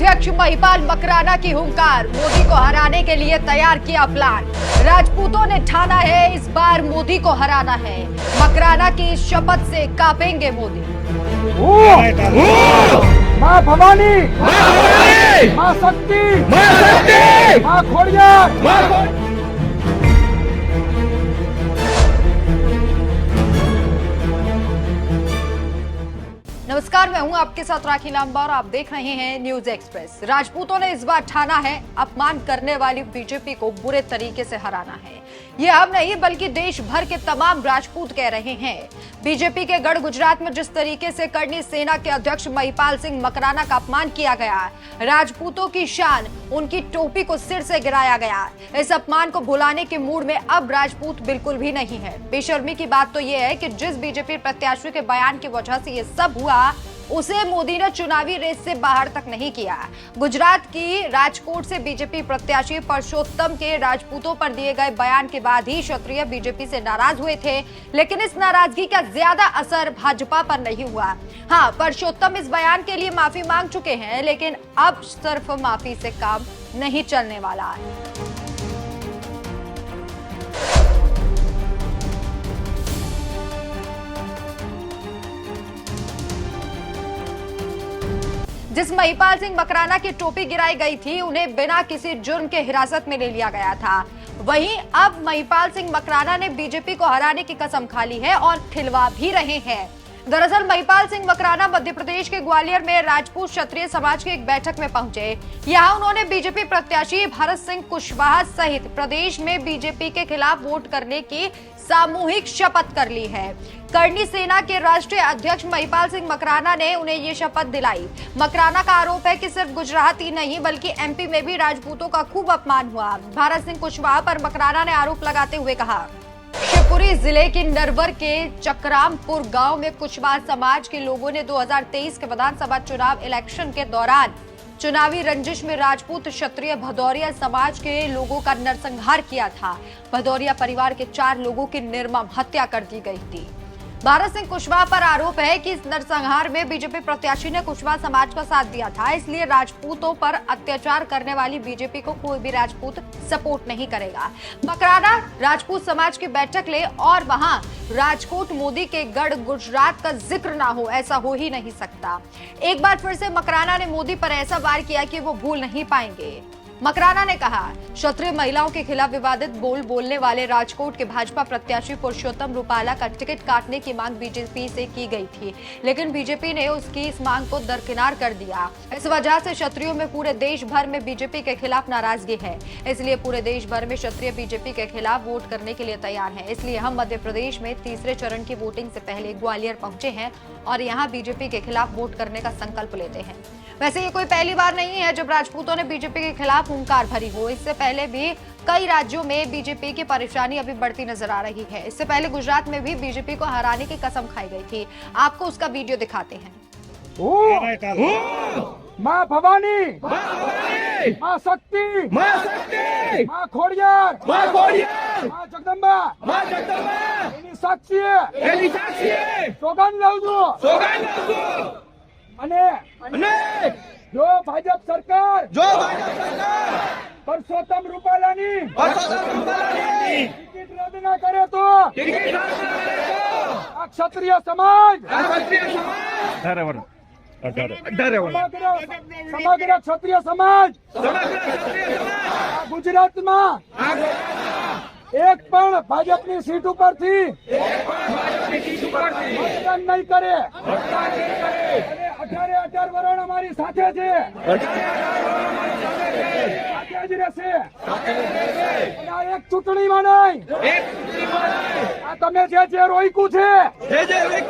अध्यक्ष महिपाल मकराना की हुंकार, मोदी को हराने के लिए तैयार किया प्लान। राजपूतों ने ठाना है इस बार मोदी को हराना है। मकराना की शपथ से कांपेंगे मोदी। मां भवानी, मां शक्ति, मां खोड़ियार। नमस्कार, मैं हूं आपके साथ राखी लांबा और आप देख रहे हैं न्यूज एक्सप्रेस। राजपूतों ने इस बार ठाना है अपमान करने वाली बीजेपी को बुरे तरीके से हराना है। ये हम नहीं बल्कि देश भर के तमाम राजपूत कह रहे हैं। बीजेपी के गढ़ गुजरात में जिस तरीके से करनी सेना के अध्यक्ष महिपाल सिंह मकराना का अपमान किया गया, राजपूतों की शान, उनकी टोपी को सिर से गिराया गया, इस अपमान को भुलाने के मूड में अब राजपूत बिल्कुल भी नहीं है। बेशर्मी की बात तो यह है कि जिस बीजेपी प्रत्याशी के बयान की वजह से ये सब हुआ, उसे मोदी ने चुनावी रेस से बाहर तक नहीं किया। गुजरात की राजकोट से बीजेपी प्रत्याशी परसोत्तम के राजपूतों पर दिए गए बयान के बाद ही क्षत्रिय बीजेपी से नाराज हुए थे, लेकिन इस नाराजगी का ज्यादा असर भाजपा पर नहीं हुआ। हाँ, परसोत्तम इस बयान के लिए माफी मांग चुके हैं, लेकिन अब सिर्फ माफी से काम नहीं चलने वाला है। जिस महिपाल सिंह मकराना की टोपी गिराई गई थी, उन्हें बिना किसी जुर्म के हिरासत में ले लिया गया था। वहीं अब महिपाल सिंह मकराना ने बीजेपी को हराने की कसम खा ली है और खिलवा भी रहे हैं। दरअसल महिपाल सिंह मकराना मध्य प्रदेश के ग्वालियर में राजपूत क्षत्रिय समाज की एक बैठक में पहुंचे। यहां उन्होंने बीजेपी प्रत्याशी भरत सिंह कुशवाहा सहित प्रदेश में बीजेपी के खिलाफ वोट करने की सामूहिक शपथ कर ली है। करनी सेना के राष्ट्रीय अध्यक्ष महिपाल सिंह मकराना ने उन्हें ये शपथ दिलाई। मकराना का आरोप है कि सिर्फ गुजरात ही नहीं बल्कि एमपी में भी राजपूतों का खूब अपमान हुआ। भरत सिंह कुशवाहा पर मकराना ने आरोप लगाते हुए कहा, शिवपुरी जिले के नरवर के चक्रामपुर गांव में कुशवाहा समाज के लोगों ने 2023 के विधानसभा चुनाव इलेक्शन के दौरान चुनावी रंजिश में राजपूत क्षत्रिय भदौरिया समाज के लोगों का नरसंहार किया था। भदौरिया परिवार के 4 लोगों की निर्मम हत्या कर दी गई थी। भरत सिंह कुशवाहा पर आरोप है कि इस नरसंहार में बीजेपी प्रत्याशी ने कुशवाहा समाज का साथ दिया था, इसलिए राजपूतों पर अत्याचार करने वाली बीजेपी को कोई भी राजपूत सपोर्ट नहीं करेगा। मकराना राजपूत समाज की बैठक ले और वहां राजकोट मोदी के गढ़ गुजरात का जिक्र ना हो, ऐसा हो ही नहीं सकता। एक बार फिर से मकराना ने मोदी पर ऐसा वार किया कि वो भूल नहीं पाएंगे। मकराना ने कहा, क्षत्रिय महिलाओं के खिलाफ विवादित बोलने वाले राजकोट के भाजपा प्रत्याशी पुरुषोत्तम रूपाला का टिकट काटने की मांग बीजेपी से की गई थी, लेकिन बीजेपी ने उसकी इस मांग को दरकिनार कर दिया। इस वजह से क्षत्रियों में पूरे देश भर में बीजेपी के खिलाफ नाराजगी है, इसलिए पूरे देश भर में क्षत्रिय बीजेपी के खिलाफ वोट करने के लिए तैयार है। इसलिए हम मध्य प्रदेश में तीसरे चरण की वोटिंग से पहले ग्वालियर पहुंचे हैं और यहाँ बीजेपी के खिलाफ वोट करने का संकल्प लेते हैं। वैसे ये कोई पहली बार नहीं है जब राजपूतों ने बीजेपी के खिलाफ हुंकार भरी हो। इससे पहले भी कई राज्यों में बीजेपी की परेशानी अभी बढ़ती नजर आ रही है। इससे पहले गुजरात में भी बीजेपी को हराने की कसम खाई गई थी। आपको उसका वीडियो दिखाते हैं। मां भवानी, मां शक्ति, मां खोड़ियार, मां जगदंबा, एनी साक्षी सोगंद लઉં છું અને જો ભાજપ સરકાર પરસોત્તમ રૂપાલાની ટિકિટ રદ ના કરે તો આ ક્ષત્રિય સમાજ સમગ્ર ક્ષત્રિય સમાજ ગુજરાતમાં એક પણ ભાજપની સીટ ઉપરથી મતદાન નહીં કરે અને 18 વરણ અમારી સાથે છે, સાથે જ રહેશે અને આ એક ચૂંટણીમાં નહીં, આ તમે જે રોક્યું છે દરેક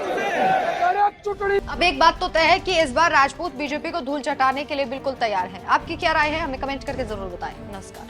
ચૂંટણી। अब एक बात तो तय है कि इस बार राजपूत बीजेपी को धूल चटाने के लिए बिल्कुल तैयार है। आपकी क्या राय है, हमें कमेंट करके जरूर बताएं। नमस्कार।